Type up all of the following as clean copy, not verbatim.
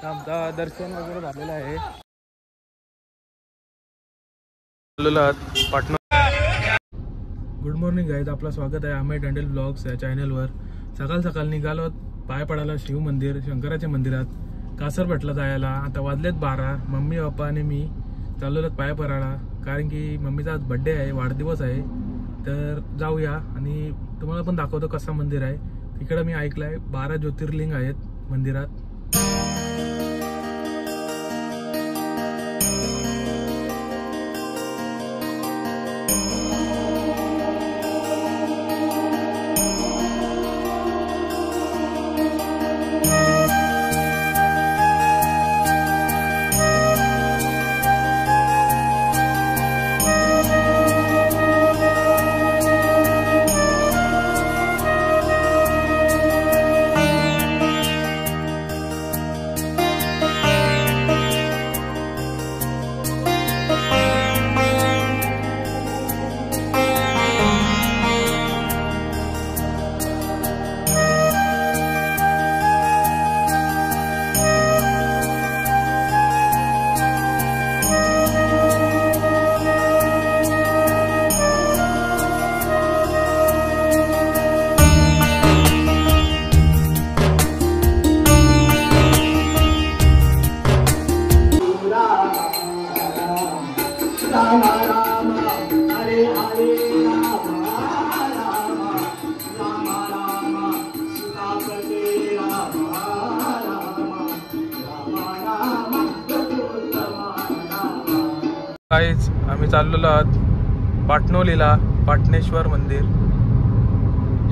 आमचा दर्शन वगैरे झालेलं आहे. पाटणा. गुड मॉर्निंग गाईज, आपलं स्वागत आहे अमेय डंडेल ब्लॉग्स या चॅनलवर. सकाळ सकाळ निघालो पाय पडायला शिव मंदिर शंकराच्या मंदिरात कासरपटला जायला. आता वाजलेत 12. मम्मी पप्पा आणि मी चाललो पाय पडायला, कारण की मम्मीचा आज बड्डे आहे, वाढदिवस आहे. तर जाऊया आणि तुम्हाला पण दाखवतो कसं मंदिर आहे. तिकडं मी ऐकलंय 12 ज्योतिर्लिंग आहेत मंदिरात. गाईज आम्ही चाललेलो आहोत पाटणोलीला. पाटणेश्वर मंदिर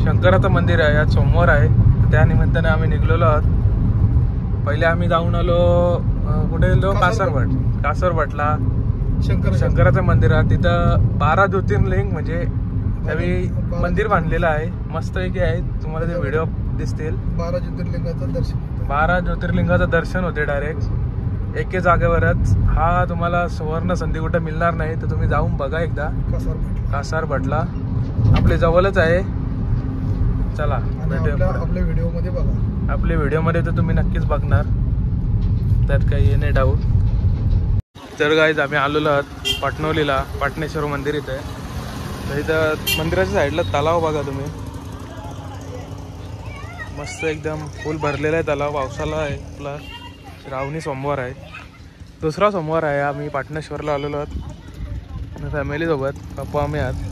शंकराचं मंदिर आहे. आज सोमवार आहे, त्या निमित्ताने आम्ही निघलेलो आहोत. पहिले आम्ही जाऊन आलो कुठे गेलो, कासरपटला शंकराचं मंदिर आहे. तिथं 12 ज्योतिर्लिंग म्हणजे त्यावेळी मंदिर बांधलेलं आहे, मस्तपैकी आहे. तुम्हाला ते व्हिडिओ दिसतील. 12 ज्योतिर्लिंगाचं दर्शन होते डायरेक्ट एके जागेवरच. हा तुम्हाला सुवर्ण संधी कुठे मिळणार नाही, तर तुम्ही जाऊन बघा एकदा. कासारपटला आपल्या जवळच आहे. चला आपल्या व्हिडिओमध्ये बघा. आपल्या व्हिडिओमध्ये तर तुम्ही नक्कीच बघणार, त्यात काही नाही डाऊट. तर गाईज आम्ही आलेलो आहोत पाटणोलीला. पाटणेश्वर मंदिर इथे आहे. तर इथं मंदिराच्या साईडला तलाव बघा तुम्ही, मस्त एकदम फुल भरलेला आहे तलाव. पावसाला आहे आपला. श्रावणी सोमवार आहे, दुसरा सोमवार आहे. आम्ही पाटणेश्वरला आलेलो आहोत फॅमिलीसोबत. पप्पा आम्ही आहात.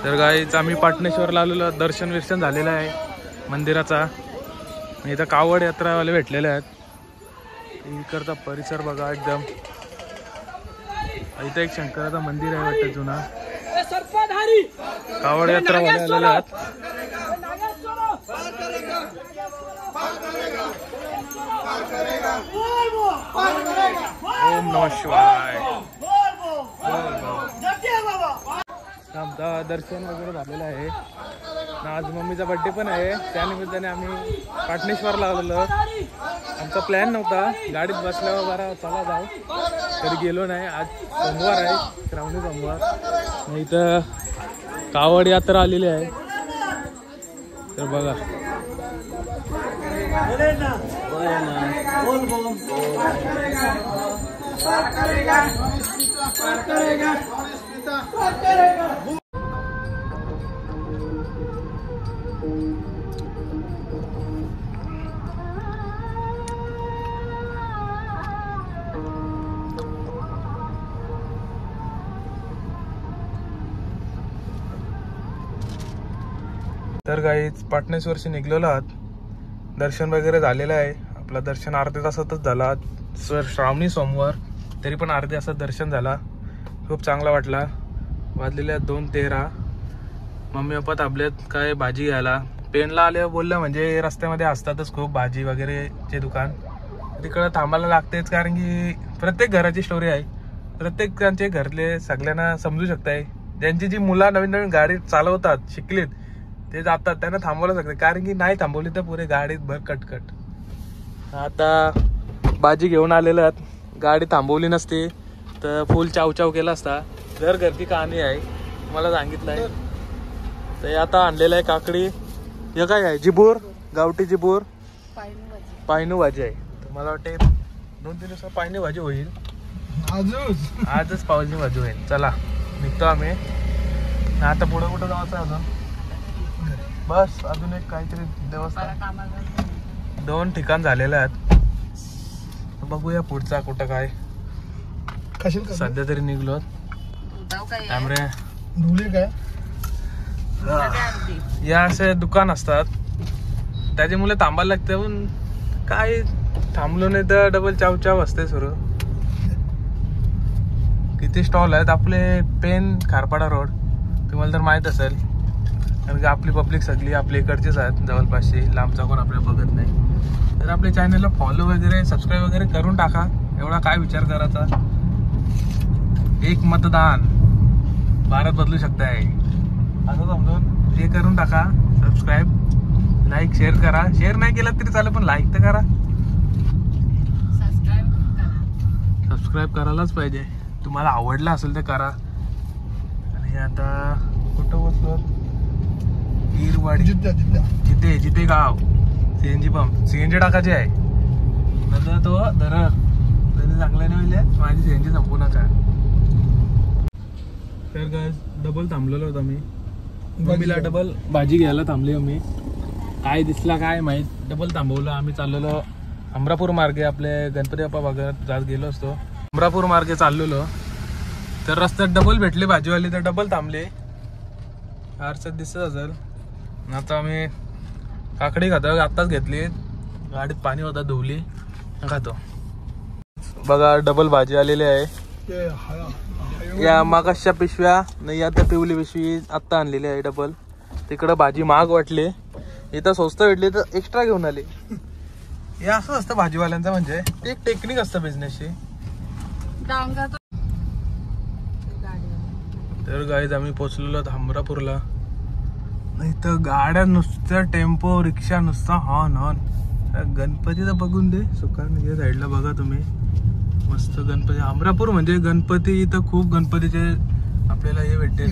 तर गाईच आम्ही पाटणेश्वरला आलेलो. दर्शन विर्शन झालेलं आहे मंदिराचा. इथं कावड यात्रावाले भेटलेले आहेत. इकडचा परिसर बघा एकदम. इथं एक शंकराचं मंदिर आहे वाटतं जुना. कावड यात्रावाले आलेले आहेत. ओम नमः शिवाय. आमचा दर्शन वगैरे झालेलं आहे. आज मम्मीचा बड्डे पण आहे, त्यानिमित्ताने आम्ही पाटणेश्वरला आलेलो. आमचा प्लॅन नव्हता, गाडीत बसल्यावर बरा चला जाऊ, तरी गेलो नाही. आज सोमवार आहे, श्रावणी सोमवार. इथं कावड यात्रा आलेली आहे. तर बघा तर गाईच पाटणेश्वरशी निघलेलो आहात. दर्शन वगैरे झालेलं आहे. आपला दर्शन अर्ध्या तासातच झाला. श्रावणी सोमवार तरी पण अर्ध्या तासात दर्शन झाला. खूप चांगला वाटला. वाजलेल्या 2:13. मम्मी पप्पा थांबलेत काय भाजी घ्यायला. पेनला आले बोललं म्हणजे रस्त्यामध्ये असतातच खूप भाजी वगैरेचे दुकान, तिकडं थांबायला लागतेच. कारण की प्रत्येक घराची स्टोरी आहे. प्रत्येकांचे घरले सगळ्यांना समजू शकताय. ज्यांची जी मुलं नवीन नवीन गाडी चालवतात शिकलीत ते जातात, त्यांना थांबवलं शकते. कारण की नाही थांबवली तर पुरे गाडीत भर कटकट. आता भाजी घेऊन आलेलं आहेत. गाडी थांबवली नसती तर फुल चावचाव केला असता. घरची कहाणी आहे मला सांगितलं आहे. तर आता आणलेलं आहे काकडी. हे काय आहे? जिबूर, गावठी जिबूर, पायनू भाजी आहे. तर मला वाटते 2-3 दिवसात पायनू भाजी होईल. आजच पावनी भाजी होईल. चला निघतो आम्ही. आता पुढे कुठं जायचं अजून? बस अजून एक काहीतरी देवस्थान. 2 ठिकाण झालेले आहेत. बघूया पुढचा कुठं काय. सध्या तरी निघलो. कॅमेरे काय या असे दुकान असतात त्याच्यामुळे थांबायला लागते. पण काय थांबलो नाही तर डबल चाव असते सुरू. किती स्टॉल आहेत आपले. पेन खारपाडा रोड तुम्हाला तर माहित असेल. कारण की आपली पब्लिक सगळी आपल्या इकडचीच आहेत जवळपासची. लांबचा कोण आपल्याला बघत नाही. तर आपल्या चॅनलला फॉलो वगैरे सबस्क्राईब वगैरे करून टाका. एवढा काय विचार करायचा. एक मतदान भारत बदलू शकताय असं समजून हे करून टाका. सबस्क्राईब, लाईक, शेअर करा. शेअर नाही केला तरी चालेल पण लाईक तर करा. सबस्क्राईब करायलाच पाहिजे. तुम्हाला आवडला असेल तर करा. आणि आता कुठं बसलो? ईरवाडी जिथे गाव. CNG pump. सीएनजी टाकायची आहे नंतर तो धर चांगला नाही होईल. माझी सीएनजी संपू नका. तर काय डबल थांबलेलो होतो मी. मम्मीला डबल भाजी घ्यायला थांबली मी. काय दिसला काय माहीत. डबल थांबवलं. आम्ही चाललेलो अमरापूर मार्गे. आपले गणपती बाप्पा भागात जात गेलो असतो. अमरापूर मार्गे चाललेलो तर रस्त्यात डबल भेटली भाजीवाली. तर डबल थांबले. आरशात दिसत असेल. आता आम्ही काकडी खातो. आत्ताच घेतली. गाडीत पाणी होता धुवली खातो. बघा डबल भाजी आलेली आहे. या मागासच्या पिशव्या नाही आता पिवली पिशवी आत्ता आणलेली आहे डबल. तिकडं भाजी महाग वाटली. इथं स्वस्त भेटली तर एक्स्ट्रा घेऊन आली. हे असं असतं भाजीवाल्यांचं. म्हणजे ते एक टेक्निक असतं बिझनेसची. तर गाईज आम्ही पोचलेलो अमरापूरला. नाही तर गाड्या नुसत्या टेम्पो रिक्षा नुसता हॉर्न. गणपतीचं बघून दे. सुकान साईडला बघा तुम्ही मस्त गणपती. अमरापूर म्हणजे गणपती. इथं खूप गणपतीचे आपल्याला हे भेटते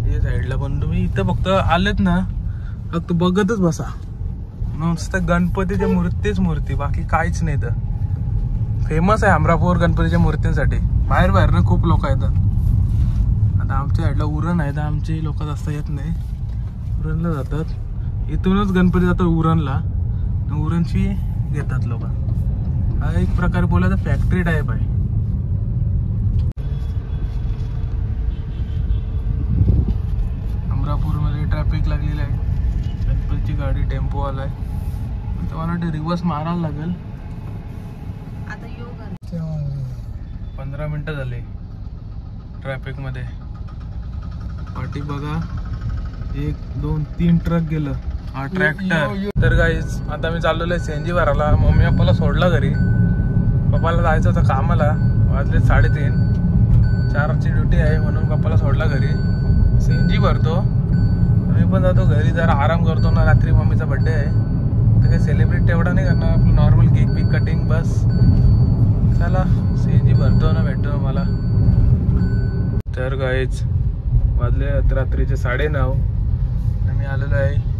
हे साईडला. पण तुम्ही इथं फक्त आलेत ना फक्त बघतच बसा. नुसतं गणपतीच्या मूर्तीच मूर्ती. बाकी काहीच नाही. तर फेमस आहे अमरापूर गणपतीच्या मूर्तींसाठी. बाहेर खूप लोक येतात. आता आमच्या साईडला उरण आहे तर आमचे लोक जास्त येत नाही. उरणला जातात. इथूनच गणपती जातात उरणला. उरणची घेतात लोक. हा एक प्रकारे बोला तर फॅक्टरी टाईप आहे. अमरापूरमध्ये ट्रॅफिक लागलेलं आहे. गणपतीची गाडी टेम्पो आलाय. तर मला वाटतं रिवर्स मारायला लागेल. 15 मिनिटं झाले ट्रॅफिक मध्ये. पाठी बघा 1, 2, 3 ट्रक गेलं. हा ट्रॅक्टर. तर गाईज आता मी चाललेलो आहे सीएनजी भरायला. मम्मी पप्पाला सोडला घरी. पप्पाला जायचं होतं कामाला. वाजले 3:30. 4ची ड्युटी आहे म्हणून पप्पाला सोडला घरी. सीएनजी भरतो. मी पण जातो घरी जरा आराम करतो ना. रात्री मम्मीचा बर्थडे आहे तर काही सेलिब्रेट एवढा नाही करणार. आपलं नॉर्मल केक पीक कटिंग बस. चला सीएनजी भरतो ना भेटतो मला. तर गाईज वाजले रात्रीचे 9:30. मी आलेलो आहे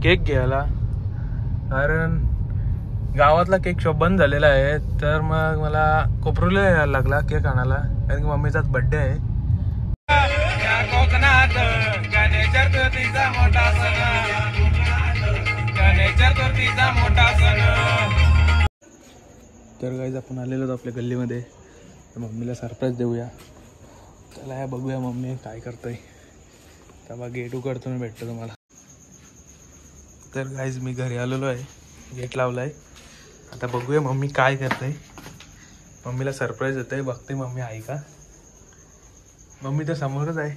केक घ्यायला. कारण गावातला केक शॉप बंद झालेला आहे. तर मग मला कोपरूला यायला लागला केक आणायला. कारण की मम्मीचाच बर्थडे आहे. कोकणात गणेश चतुर्थीचा मोठा सण. गणेश चतुर्थीचा मोठा सण. तर गाईज आपण आलेलो होतो आपल्या गल्लीमध्ये. तर मम्मीला सरप्राईज देऊया. चला बघूया मम्मी काय करतोय. तेव्हा गेट उघडतो मी भेटतो तुम्हाला. तर गाईज मी घरी आलेलो आहे, गेट लावलाय. आता बघूया मम्मी काय करते. मम्मीला सरप्राईज देते, बघते मम्मी आहे का. मम्मी तर समोरच आहे.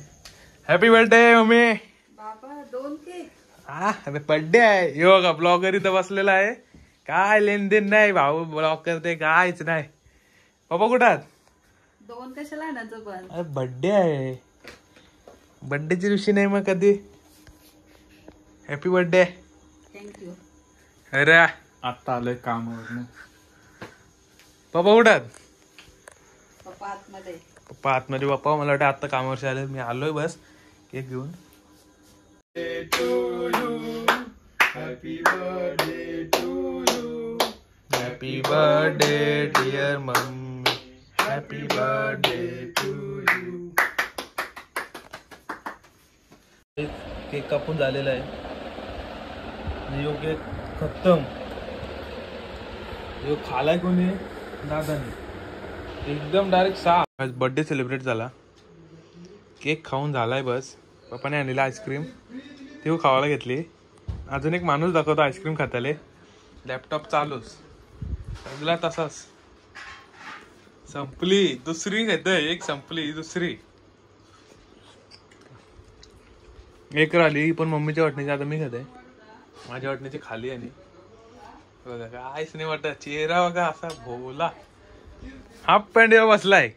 Happy birthday mummy. बाबा 2 केक. हा अरे बर्थडे आहे. यो का ब्लॉगर इथं बसलेला आहे. काय लेनदेन नाही, भाऊ ब्लॉग करते कायच नाही. पप्पा कुठात? 2 कशाला आणायचं पण. अरे बर्थडे आहे, बर्थडेच्या दिवशी नाही मग कधी. Happy birthday. थँक्यू. अरे आता आलोय कामावर. पप्पा कुठात? पप्पा आतमध्ये. पप्पा आतमध्ये. पप्पा मला वाटतं आत्ता कामावरशी आले. मी आलोय बस केक घेऊन. Happy birthday dear mummy. Happy birthday to you. Cake कापून झालेला आहे. यो केक खत्तम. यो खालाय कोणी? दादाने. एकदम डायरेक्ट 6. आज बर्थडे सेलिब्रेट झाला, केक खाऊन झालाय बस. पप्पाने आणलेला आईस्क्रीम ती खावायला घेतली. अजून एक माणूस दाखवतो आईस्क्रीम खाताले. लॅपटॉप चालूच लागला तसाच. संपली दुसरी घेतोय. एक संपली दुसरी एक राहिली. पण मम्मीच्या वाटणीची आता मी घेते. माझ्या वाटणीची खाली. आणि बघा काहीच नाही वाटत. चेहरा बघा असा भोला. हाफ पॅन्ट बसलाय.